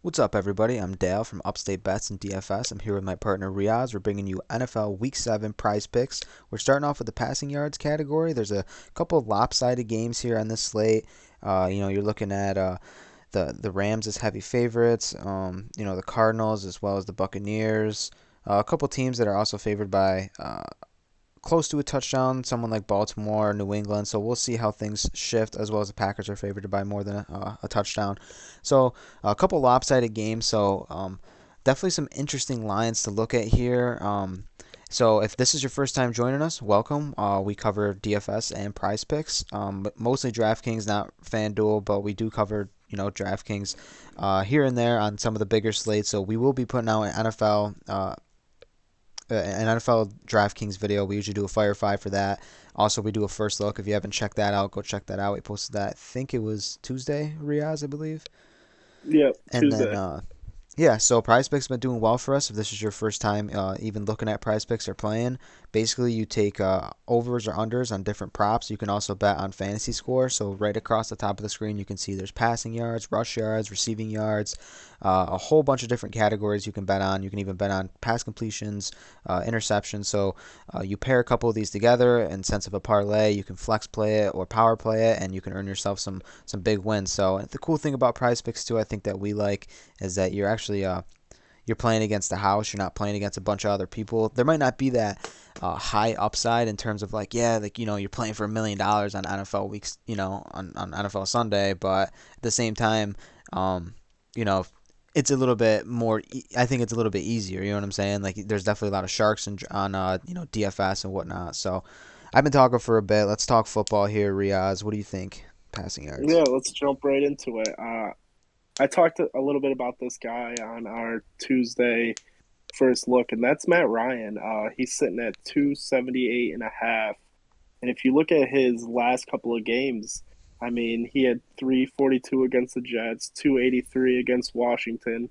What's up, everybody? I'm Dale from Upstate Bets and DFS. I'm here with my partner Riaz. We're bringing you NFL Week 7 prize picks. We're starting off with the passing yards category. There's a couple of lopsided games here on this slate. You're looking at the Rams as heavy favorites, the Cardinals as well as the Buccaneers. A couple teams that are also favored by close to a touchdown, someone like Baltimore, New England. So we'll see how things shift, as well as the Packers are favored by more than a touchdown. So a couple lopsided games. So definitely some interesting lines to look at here. So if this is your first time joining us, welcome. We cover DFS and Prize Picks, but mostly DraftKings, not FanDuel, but we do cover DraftKings here and there on some of the bigger slates. So we will be putting out an NFL DraftKings video. We usually do a Fire 5 for that. Also, we do a first look. If you haven't checked that out, go check that out. We posted that, I think it was Tuesday, Riaz, I believe. Yep, And then, Tuesday. yeah, so Prize Picks been doing well for us. If this is your first time even looking at Prize Picks or playing, basically you take overs or unders on different props. You can also bet on fantasy score. So right across the top of the screen, you can see there's passing yards, rush yards, receiving yards, a whole bunch of different categories you can bet on. You can even bet on pass completions, interceptions. So you pair a couple of these together, and sense of a parlay, you can flex play it or power play it, and you can earn yourself some big wins. So the cool thing about Prize Picks too, I think that we like is that you're actually you're playing against the house. You're not playing against a bunch of other people. There might not be that high upside in terms of you're playing for $1 million on NFL weeks, on NFL Sunday, but at the same time, um, you know, it's a little bit more. I think it's a little bit easier. You know what I'm saying? Like there's definitely a lot of sharks on DFS and whatnot. So I've been talking for a bit. Let's talk football here, Riaz. What do you think? Passing yards. Yeah, let's jump right into it. I talked a little bit about this guy on our Tuesday first look, and that's Matt Ryan. He's sitting at 278 and a half. And if you look at his last couple of games, I mean, he had 342 against the Jets, 283 against Washington.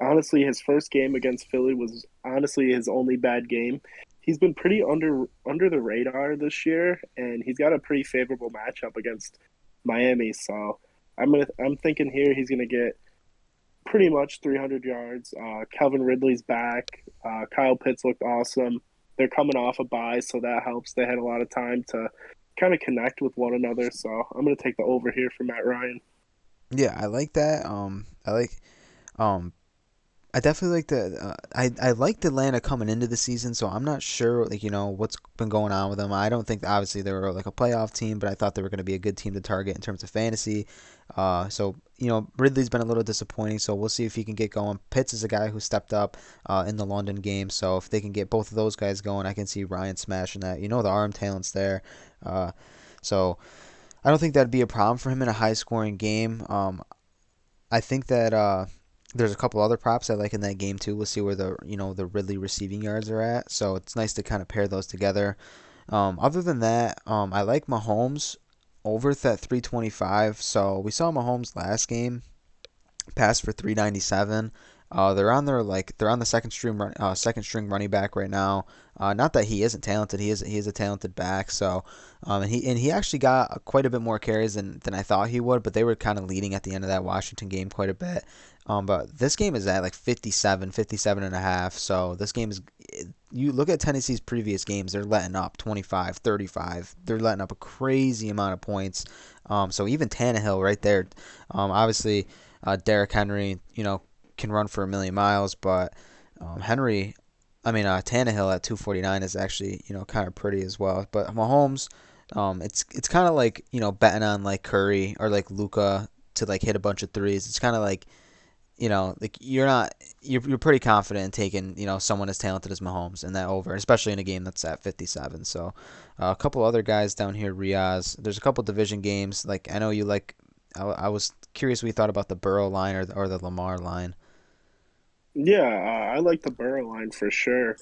Honestly, his first game against Philly was honestly his only bad game. He's been pretty under the radar this year, and he's got a pretty favorable matchup against Miami. So I'm thinking here he's gonna get pretty much 300 yards. Calvin Ridley's back. Kyle Pitts looked awesome. They're coming off a bye, so that helps. They had a lot of time to kind of connect with one another. So I'm gonna take the over here for Matt Ryan. Yeah, I like that. Um, I definitely like I liked Atlanta coming into the season, so I'm not sure what's been going on with them. I don't think obviously they were like a playoff team, but I thought they were going to be a good team to target in terms of fantasy. So Ridley's been a little disappointing, so we'll see if he can get going. Pitts is a guy who stepped up in the London game, so if they can get both of those guys going, I can see Ryan smashing that. The arm talent's there, uh, so I don't think that'd be a problem for him in a high scoring game. I think that there's a couple other props I like in that game too. We'll see where the Ridley receiving yards are at. So it's nice to kind of pair those together. Other than that, I like Mahomes over at 325. So we saw Mahomes last game pass for 397. They're on the second string running back right now. Not that he isn't talented. He is a talented back. So and he actually got quite a bit more carries than I thought he would. But they were kind of leading at the end of that Washington game quite a bit. But this game is at like 57 and a half. So this game is, you look at Tennessee's previous games, they're letting up 25, 35. They're letting up a crazy amount of points. So even Tannehill right there, obviously, Derrick Henry, can run for a million miles, but Tannehill at 249 is actually, kind of pretty as well. But Mahomes, it's kind of like, betting on like Curry or like Luca to like hit a bunch of threes. It's kind of like, like you're pretty confident in taking, someone as talented as Mahomes in that over, especially in a game that's at 57. So a couple other guys down here, Riaz. There's a couple division games. Like I know you like. I was curious what you thought about the Burrow line or the Lamar line. Yeah, I like the Burrow line for sure.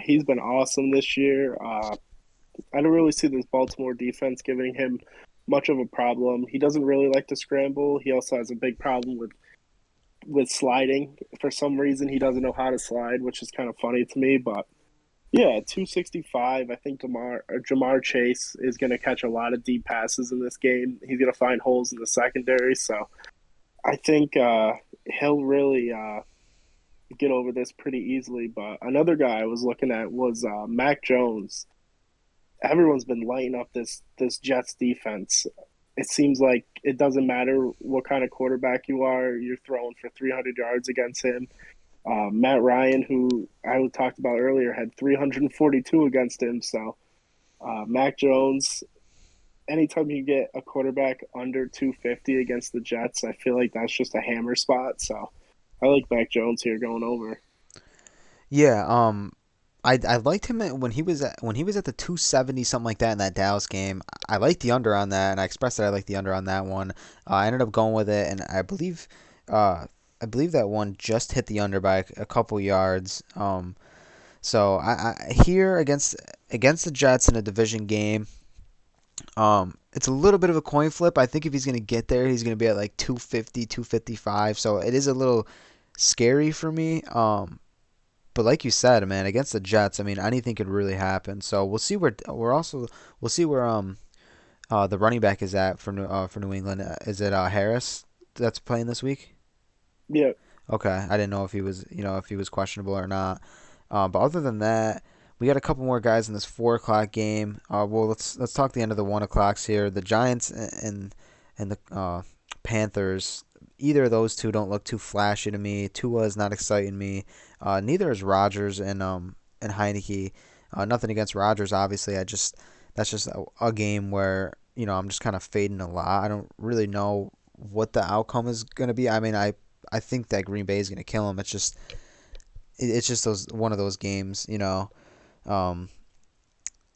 He's been awesome this year. I don't really see this Baltimore defense giving him much of a problem. He doesn't really like to scramble. He also has a big problem with sliding. For some reason, he doesn't know how to slide, which is kind of funny to me. But yeah, 265. I think Jamar Chase is going to catch a lot of deep passes in this game. He's going to find holes in the secondary. So I think he'll really get over this pretty easily. But another guy I was looking at was Mac Jones. Everyone's been lighting up this Jets defense. It seems like it doesn't matter what kind of quarterback you are, you're throwing for 300 yards against him. Matt Ryan, who I talked about earlier, had 342 against him. So Mac Jones, anytime you get a quarterback under 250 against the Jets, I feel like that's just a hammer spot. So I like Mac Jones here going over. Yeah, I liked him when he was at the 270 something like that in that Dallas game. I liked the under on that, and I expressed that I liked the under on that one. I ended up going with it, and uh, I believe that one just hit the under by a couple yards. So I here against the Jets in a division game, it's a little bit of a coin flip. I think if he's gonna get there, he's gonna be at like 250, 255. So it is a little scary for me. But like you said, man, against the Jets, I mean, anything could really happen. So we'll see where the running back is at for New England. Is it Harris that's playing this week? Yeah, Okay, I didn't know if he was if he was questionable or not. But other than that, we got a couple more guys in this 4 o'clock game. Well, let's talk the end of the 1 o'clocks here. The Giants and the Panthers. Either of those two don't look too flashy to me. Tua is not exciting me. Neither is Rodgers and Heineke. Nothing against Rodgers, obviously. That's just a game where I'm just kind of fading a lot. I don't really know what the outcome is going to be. I mean, I think that Green Bay is going to kill him. It's just those one of those games. Um,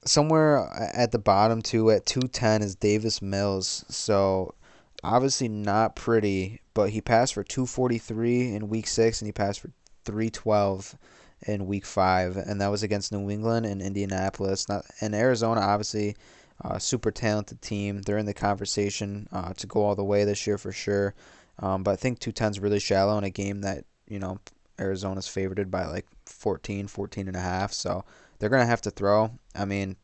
Somewhere at the bottom too at 210 is Davis Mills. So obviously not pretty, but he passed for 243 in week 6 and he passed for 312 in week 5, and that was against New England and Indianapolis. Not and Arizona, obviously, super talented team. They're in the conversation to go all the way this year for sure. But I think 210 is really shallow in a game that Arizona's favored by like 14, 14 and a half. So they're gonna have to throw. I mean,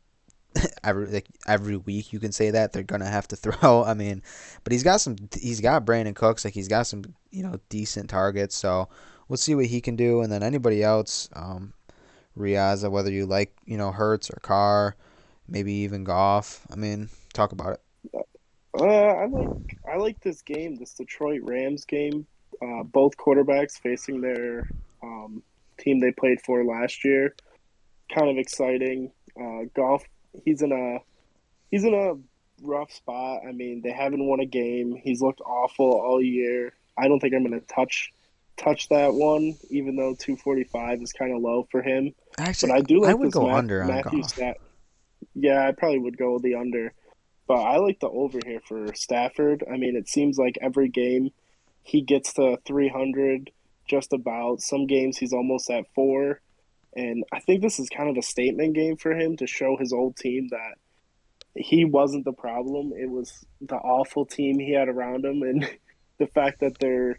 every week you can say that they're gonna have to throw. I mean, but he's got Brandon Cooks, like he's got some decent targets. So we'll see what he can do, and then anybody else, Riaza, whether you like Hurts or Carr, maybe even Goff. I mean, talk about it. I like this game, this Detroit Rams game. Both quarterbacks facing their team they played for last year. Kind of exciting. Golf, he's in a he's in a rough spot. I mean, they haven't won a game. He's looked awful all year. I don't think I'm going to touch that one, even though 245 is kind of low for him. But Actually, I do I like would this go under on Matthew Goff. stat. Yeah, I probably would go the under. But I like the over here for Stafford. I mean, it seems like every game he gets to 300 just about. Some games he's almost at 4. And I think this is kind of a statement game for him to show his old team that he wasn't the problem. It was the awful team he had around him. And the fact that they're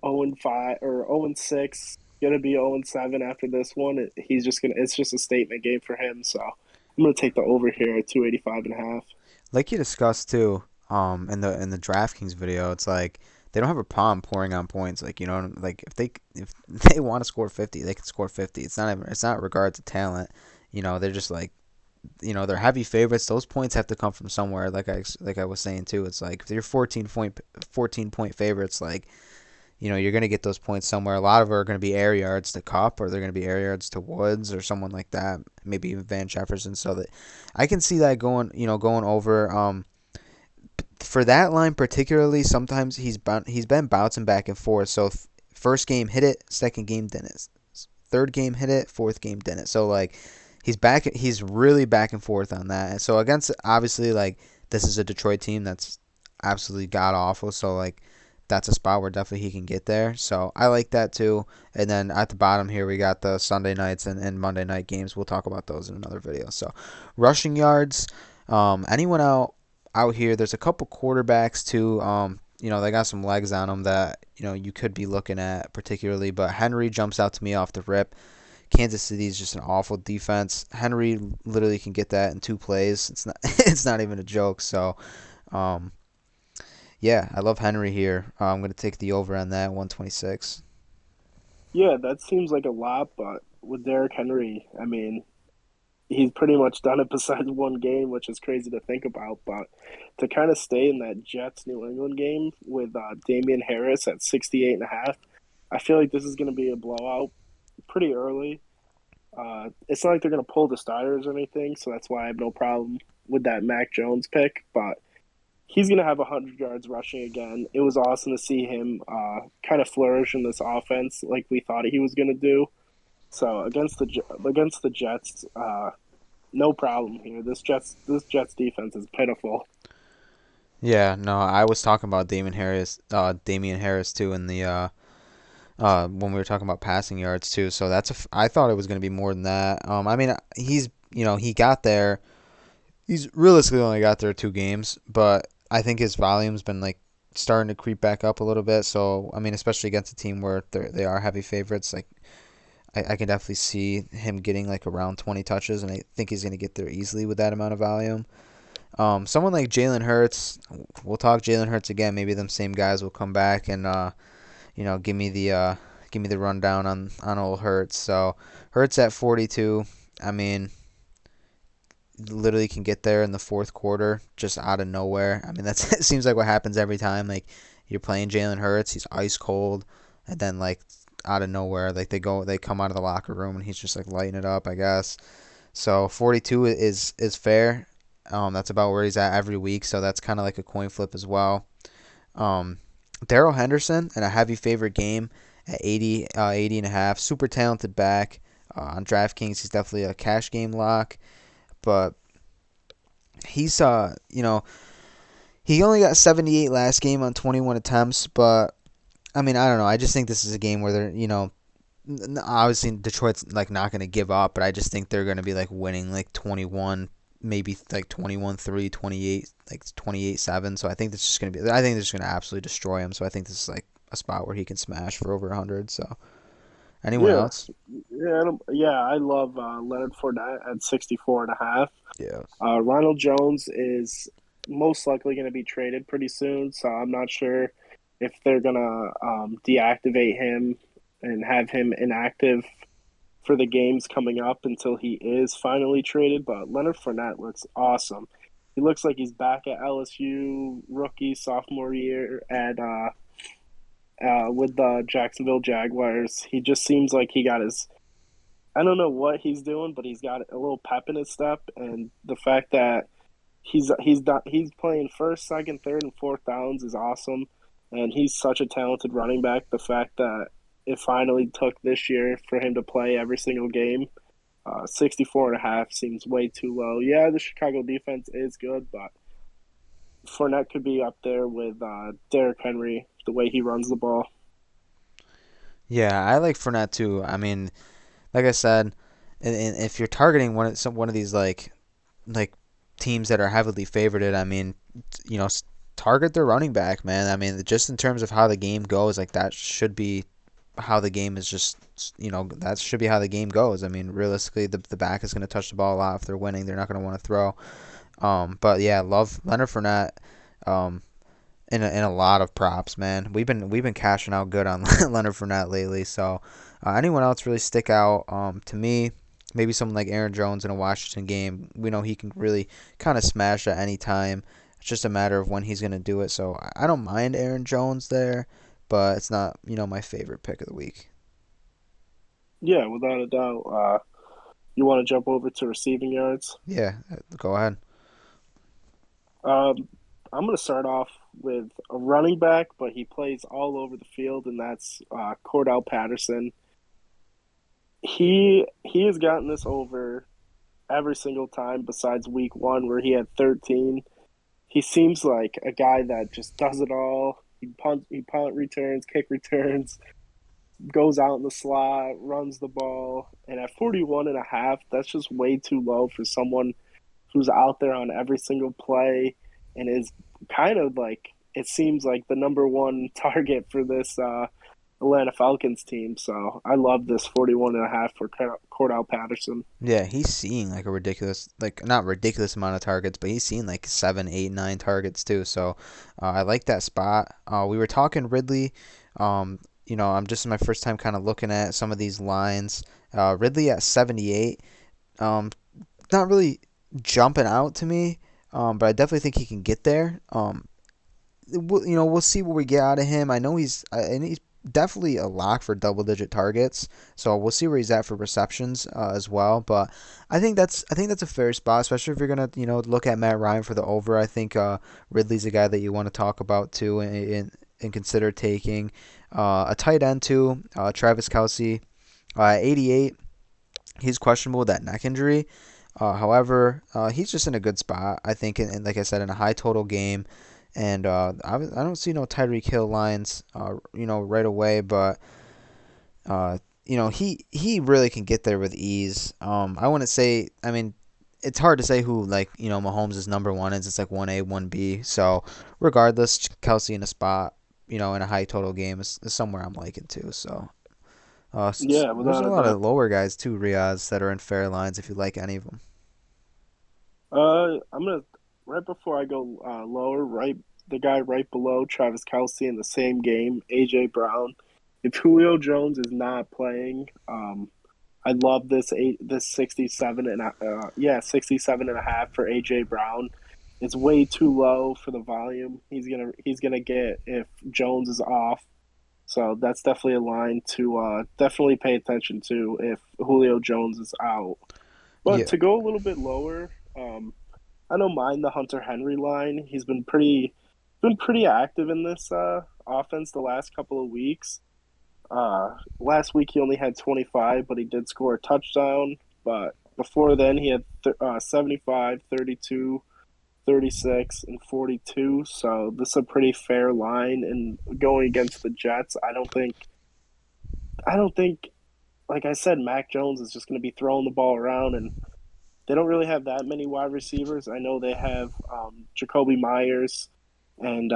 0-5 or 0-6, going to be 0-7 after this one, it's just a statement game for him. So I'm going to take the over here at 285 and a half. Like you discussed too, in the DraftKings video, it's like they don't have a problem pouring on points. Like like if they want to score 50, they can score 50. It's not regard to talent. They're just like they're heavy favorites. Those points have to come from somewhere. Like I was saying too, it's like if you're 14 point favorites, like you're gonna get those points somewhere. A lot of them are gonna be air yards to Cup, or they're gonna be air yards to Woods, or someone like that. Maybe even Van Jefferson. So that I can see that going over. For that line particularly, sometimes he's been bouncing back and forth. So first game hit it, second game didn't. Third game hit it, fourth game didn't. So like he's really back and forth on that. So against obviously like this is a Detroit team that's absolutely god awful. So like that's a spot where definitely he can get there. So I like that too. And then at the bottom here we got the Sunday nights and Monday night games. We'll talk about those in another video. So rushing yards, anyone out here. There's a couple quarterbacks too. They got some legs on them that you could be looking at particularly. But Henry jumps out to me off the rip. Kansas City is just an awful defense. Henry literally can get that in 2 plays. It's not it's not even a joke. So, Yeah, I love Henry here. I'm going to take the over on that 126. Yeah, that seems like a lot, but with Derrick Henry, I mean, he's pretty much done it besides one game, which is crazy to think about. But to kind of stay in that Jets New England game with Damian Harris at 68 and a half, I feel like this is going to be a blowout pretty early. It's not like they're going to pull the starters or anything, so that's why I have no problem with that Mac Jones pick. But he's going to have 100 yards rushing again. It was awesome to see him kind of flourish in this offense like we thought he was going to do. So against the Jets, no problem here. This Jets defense is pitiful. Yeah, no, I was talking about Damian Harris too in the when we were talking about passing yards too. So I thought it was going to be more than that. I mean, he got there. He's realistically only got there 2 games, but I think his volume's been like starting to creep back up a little bit. So I mean, especially against a team where they are heavy favorites, like I can definitely see him getting like around 20 touches, and I think he's going to get there easily with that amount of volume. Someone like Jalen Hurts, we'll talk Jalen Hurts again. Maybe them same guys will come back and give me the rundown on old Hurts. So Hurts at 42. I mean, literally can get there in the fourth quarter just out of nowhere. I mean, that's it seems like what happens every time. Like you're playing Jalen Hurts, he's ice cold, and then like out of nowhere, like they come out of the locker room and he's just like lighting it up, I guess. So 42 is fair. That's about where he's at every week, so that's kind of like a coin flip as well. Um, Daryl Henderson in a heavy favorite game at 80 and a half. Super talented back. On DraftKings, he's definitely a cash game lock, but he's he only got 78 last game on 21 attempts, but I mean, I don't know. I just think this is a game where obviously Detroit's like not going to give up, but I just think they're going to be like winning like 21, maybe like 21-3, 28, like 28-7. So I think this is going to be I think this is going to absolutely destroy him. So I think this is like a spot where he can smash for over 100. So anyone Yeah, else? yeah. I love Leonard Fournette at 64 and a half. Yeah. Ronald Jones is most likely going to be traded pretty soon, so I'm not sure if they're going to deactivate him and have him inactive for the games coming up until he is finally traded. But Leonard Fournette looks awesome. He looks like he's back at LSU rookie sophomore year at with the Jacksonville Jaguars. He just seems like he got his. I don't know what he's doing, but he's got a little pep in his step, and the fact that he's playing first, second, third, and fourth downs is awesome, and he's such a talented running back. The fact that it finally took this year for him to play every single game, 64 and a half seems way too low. Yeah, the Chicago defense is good, but Fournette could be up there with Derrick Henry the way he runs the ball. Yeah, I like Fournette too. I mean, like I said, and if you're targeting one of these like teams that are heavily favorited, I mean, you know, target their running back, man. I mean, just in terms of how the game goes, like that should be how the game is just, that should be how the game goes. I mean, realistically, the back is going to touch the ball a lot if they're winning. They're not going to want to throw. But yeah, love Leonard Fournette. Um, in a lot of props, man. We've been cashing out good on Leonard Fournette lately. So, anyone else really stick out? To me, maybe someone like Aaron Jones in a Washington game. We know he can really kind of smash at any time. It's just a matter of when he's gonna do it. So I don't mind Aaron Jones there, but it's not my favorite pick of the week. Yeah, without a doubt. You want to jump over to receiving yards? Yeah, go ahead. Um, I'm going to start off with a running back, but he plays all over the field, and that's Cordell Patterson. He has gotten this over every single time besides week one where he had 13. He seems like a guy that just does it all. He punt returns, kick returns, goes out in the slot, runs the ball, and at 41 and a half, that's just way too low for someone who's out there on every single play and is kind of like it seems like the number one target for this Atlanta Falcons team. So I love this 41.5 for Cordell Patterson. Yeah, he's seeing like a ridiculous, like not ridiculous amount of targets, but he's seeing like seven, eight, nine targets too. So I like that spot. We were talking Ridley. I'm just my first time kind of looking at some of these lines. Ridley at 78. Um, not really jumping out to me, but I definitely think he can get there. We'll see what we get out of him. I know he's definitely a lock for double digit targets. So we'll see where he's at for receptions as well. But I think that's a fair spot, especially if you're gonna look at Matt Ryan for the over. I think Ridley's a guy that you want to talk about too and consider taking a tight end too. Travis Kelce, 88. He's questionable with that neck injury. However, he's just in a good spot. I think, and like I said, in a high total game. And I don't see no Tyreek Hill lines, right away, but he really can get there with ease. I wouldn't say. I mean, it's hard to say who like Mahomes' number one is. It's like 1A, 1B. So regardless, Kelsey in a spot, in a high total game is somewhere I'm liking too. So Yeah, there's without a a lot doubt. of lower guys too, Riaz, that are in fair lines if you like any of them. I'm gonna right before I go lower, right the guy right below Travis Kelce in the same game, AJ Brown. If Julio Jones is not playing, I love this 67 and 67.5 for AJ Brown. It's way too low for the volume he's gonna get if Jones is off. So that's definitely a line to definitely pay attention to if Julio Jones is out. But Yeah. to go a little bit lower, I don't mind the Hunter Henry line. He's been pretty active in this offense the last couple of weeks. Last week he only had 25, but he did score a touchdown. But before then he had 75, 32, 36, and 42. So this is a pretty fair line. And going against the Jets, I don't think, like I said, Mac Jones is just going to be throwing the ball around, and they don't really have that many wide receivers. I know they have Jacoby Myers and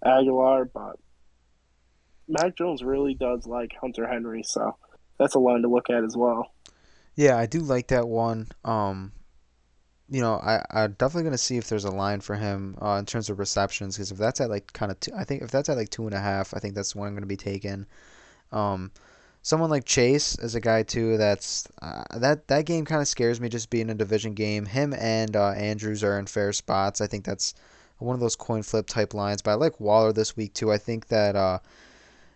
Aguilar, but Mac Jones really does like Hunter Henry, so that's a line to look at as well. Yeah, I do like that one. I'm definitely gonna see if there's a line for him in terms of receptions because if that's at like kind of I think if that's at like 2.5, I think that's the one I'm gonna be taking. Um, Someone like Chase is a guy too. That game kind of scares me just being a division game. Him and Andrews are in fair spots. I think that's one of those coin flip type lines. But I like Waller this week too. I think that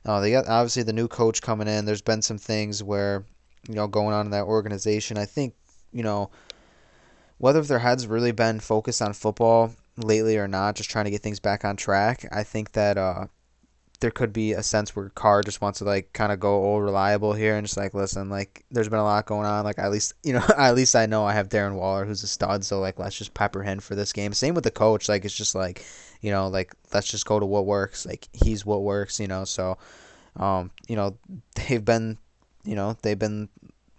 they got obviously the new coach coming in. There's been some things where going on in that organization. I think you know whether if their heads really been focused on football lately or not, just trying to get things back on track. I think that there could be a sense where Carr just wants to like kind of go old reliable here and just like listen, like there's been a lot going on. Like at least at least I know I have Darren Waller who's a stud, so like let's just pepper him for this game. Same with the coach, like it's just like like let's just go to what works. Like he's what works. So um, you know they've been they've been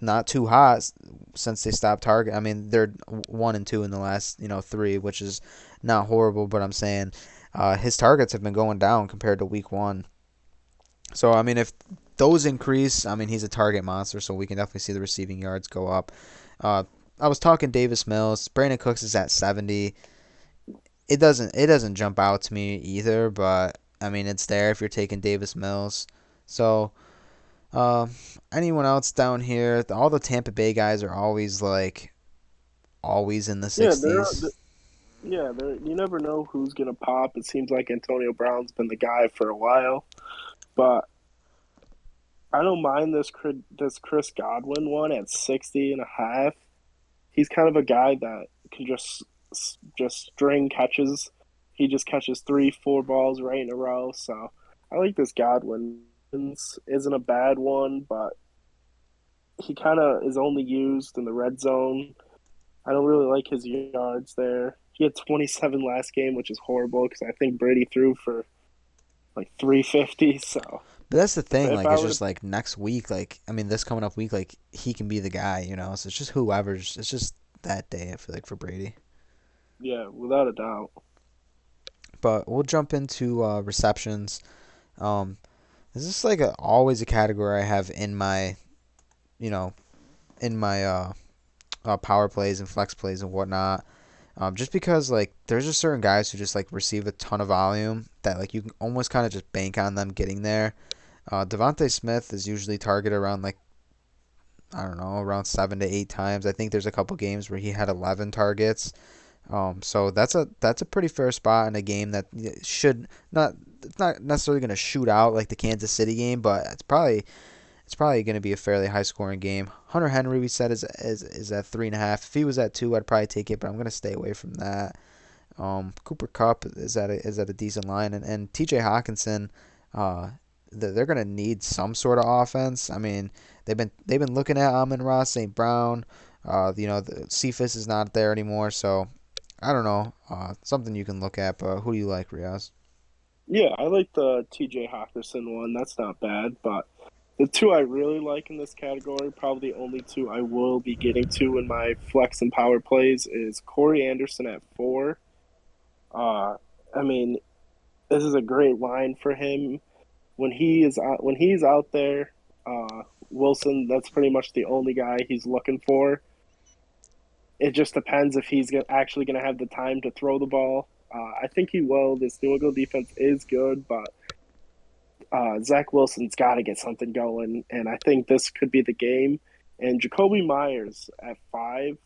not too hot since they stopped target. I mean, they're 1 and 2 in the last three, which is not horrible. But I'm saying his targets have been going down compared to week one. So I mean, if those increase, I mean he's a target monster, so we can definitely see the receiving yards go up. Uh, I was talking Davis Mills. Brandon Cooks is at 70. It doesn't jump out to me either, but I mean it's there if you're taking Davis Mills. So uh, anyone else down here? All the Tampa Bay guys are always in the Yeah, 60s. you never know who's gonna pop. It seems like Antonio Brown's been the guy for a while, but I don't mind this Chris Godwin one at 60.5. He's kind of a guy that can just string catches. He just catches three, four balls right in a row. So I like this Godwin. Isn't a bad one, but he kind of is only used in the red zone. I don't really like his yards there. He had 27 last game, which is horrible because I think Brady threw for like 350. So But that's the thing, if like I it's were to, just like next week, like I mean this coming up week, like he can be the guy. So it's just whoever's. It's just that day. I feel like for Brady. yeah, without a doubt. But we'll jump into receptions. Um, This is like always a category I have you know, in my power plays and flex plays and whatnot. Just because like there's just certain guys who just like receive a ton of volume that like you can almost kind of just bank on them getting there. Devontae Smith is usually targeted around like I don't know around 7 to 8 times. I think there's a couple games where he had 11 targets. So that's a pretty fair spot in a game that should not it's not necessarily going to shoot out like the Kansas City game, but it's probably going to be a fairly high scoring game. Hunter Henry we said is at 3.5. If he was at 2, I'd probably take it, but I'm going to stay away from that. Cooper Kupp is at a decent line, and T.J. Hawkinson, they're going to need some sort of offense. I mean, they've been looking at Amon-Ra St. Brown. The Cephas is not there anymore, so I don't know. Something you can look at, but who do you like, Riaz? Yeah, I like the TJ Hawkinson one. That's not bad, but the two I really like in this category, probably the only two I will be getting to in my flex and power plays, is Corey Anderson at 4. Uh, I mean, this is a great line for him when he's out there. Wilson, that's pretty much the only guy he's looking for. It just depends if he's actually going to have the time to throw the ball. I think he will. This New England defense is good, but Zach Wilson's got to get something going, and I think this could be the game. And Jacoby Myers at 5,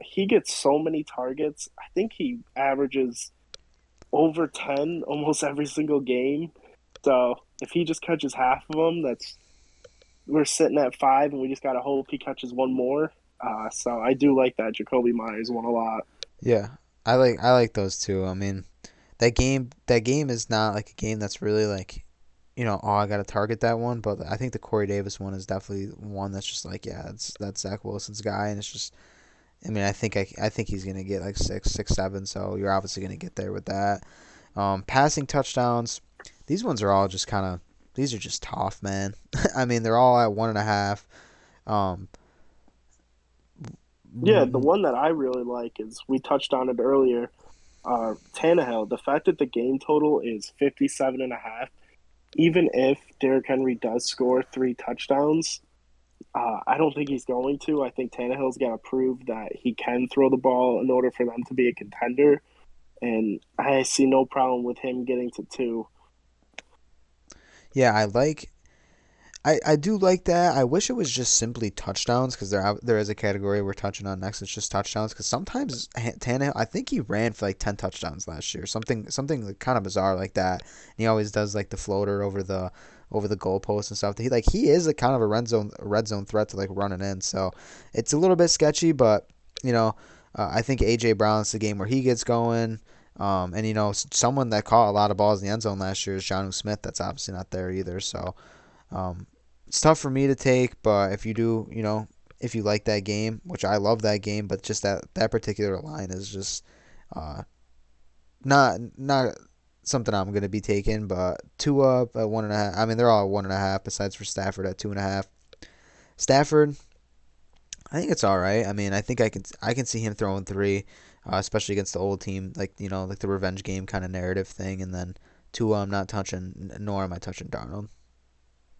he gets so many targets. I think he averages over 10 almost every single game. So if he just catches half of them, we're sitting at 5, and we just got to hope he catches one more. So I do like that Jacoby Myers one a lot. Yeah, I like those two. I mean, that game is not like a game that's really like oh, I got to target that one. But I think the Corey Davis one is definitely one that's just like, yeah, that's Zach Wilson's guy, and it's just, I mean, I think he's gonna get like 6, 6, 7. So you're obviously gonna get there with that. Passing touchdowns, these ones are all just kind of, these are just tough, man. I mean, they're all at 1.5. Um, Yeah, the one that I really like is we touched on it earlier. Tannehill, the fact that the game total is 57.5, even if Derrick Henry does score 3 touchdowns, I don't think he's going to. I think Tannehill's got to prove that he can throw the ball in order for them to be a contender. And I see no problem with him getting to 2. yeah, I do like that. I wish it was just simply touchdowns because there is a category we're touching on next. It's just touchdowns because sometimes Tannehill, I think he ran for like 10 touchdowns last year, something like kind of bizarre like that. And he always does like the floater over the goalpost and stuff. He is a kind of a red zone threat to like running in. So it's a little bit sketchy, but you know I think AJ Brown's the game where he gets going. And someone that caught a lot of balls in the end zone last year is Jonnu Smith. That's obviously not there either. So. Um, it's tough for me to take, but if you do, if you like that game, which I love that game, but just that particular line is just not something I'm gonna be taking. But two up at 1.5. I mean, they're all at 1.5. Besides for Stafford at 2.5. Stafford, I think it's all right. I mean, I think I can see him throwing 3, especially against the old team, like the revenge game kind of narrative thing. And then Tua, I'm not touching, nor am I touching Darnold.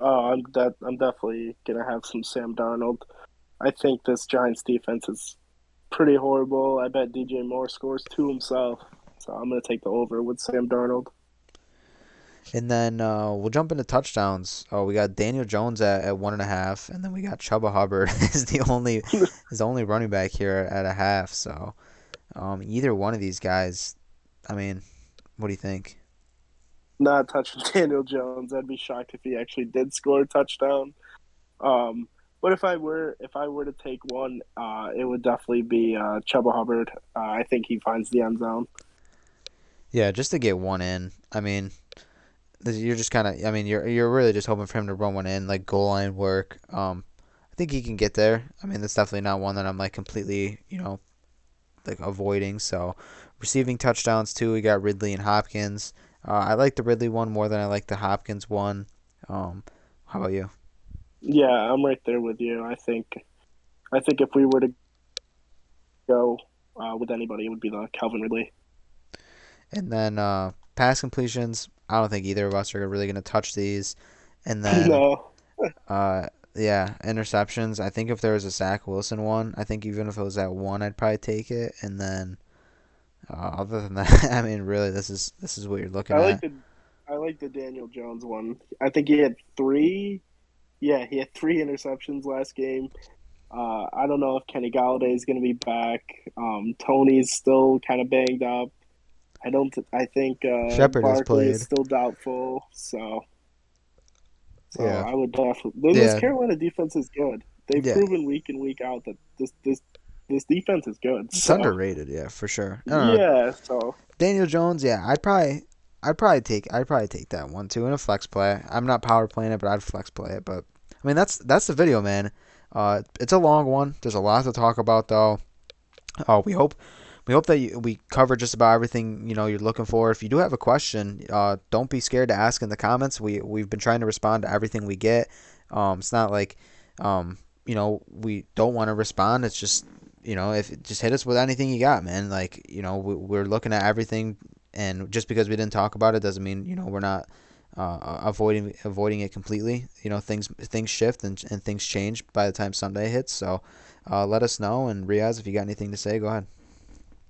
I'm definitely gonna have some Sam Darnold. I think this Giants defense is pretty horrible. I bet DJ Moore scores 2 himself, so I'm gonna take the over with Sam Darnold. And then we'll jump into touchdowns. Oh, we got Daniel Jones at 1.5, and then we got Chuba Hubbard is the only running back here at a half. So either one of these guys, I mean, what do you think? Not touching Daniel Jones. I'd be shocked if he actually did score a touchdown. Um, but if I were to take one, it would definitely be Chuba Hubbard. I think he finds the end zone. Yeah, just to get one in. I mean, you're just kind of. I mean, you're really just hoping for him to run one in, like goal line work. I think he can get there. I mean, that's definitely not one that I'm like completely, like avoiding. So, receiving touchdowns too. We got Ridley and Hopkins. I like the Ridley one more than I like the Hopkins one. How about you? Yeah, I'm right there with you. I think if we were to go with anybody, it would be the Calvin Ridley. And then pass completions. I don't think either of us are really going to touch these. And then No, yeah, interceptions. I think if there was a Zach Wilson one, I think even if it was that one, I'd probably take it. And then other than that, I mean, really, this is what you're looking I like at. the I like the Daniel Jones one. I think he had three. Yeah, he had three interceptions last game. I don't know if Kenny Galladay is going to be back. Tony's still kind of banged up. I don't. I think Shepard has Barkley is played. still doubtful. So Yeah, I would definitely. This yeah, Carolina defense is good. They've yeah. proven week in week out that this defense is good. It's So underrated, yeah, for sure. I don't know. yeah. So Daniel Jones, yeah, I'd probably take that one too in a flex play. I'm not power playing it, but I'd flex play it. But I mean, that's the video, man. It's a long one. There's a lot to talk about though. We hope that we cover just about everything you're looking for. If you do have a question, don't be scared to ask in the comments. We've been trying to respond to everything we get. It's not like we don't want to respond. It's just if just hit us with anything you got, man. Like we're looking at everything, and just because we didn't talk about it doesn't mean we're not avoiding it completely. Things shift and things change by the time Sunday hits. So let us know. And Riaz, if you got anything to say, go ahead.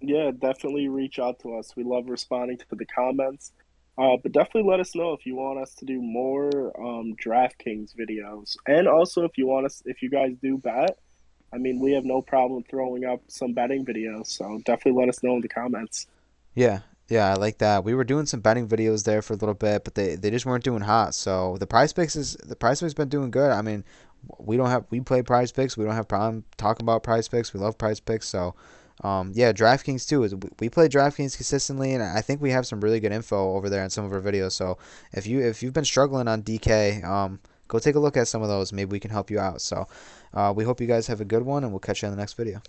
yeah, definitely reach out to us. We love responding to the comments. But definitely let us know if you want us to do more DraftKings videos, and also if you want us, if you guys do bet. I mean, we have no problem throwing up some betting videos. So definitely let us know in the comments. Yeah, yeah, I like that. We were doing some betting videos there for a little bit, but they just weren't doing hot. So the price picks been doing good. I mean, we play price picks. We don't have problem talking about price picks. We love price picks. So yeah, DraftKings too. We play DraftKings consistently, and I think we have some really good info over there in some of our videos. So if you've been struggling on DK, go take a look at some of those. Maybe we can help you out. So we hope you guys have a good one, and we'll catch you on the next video.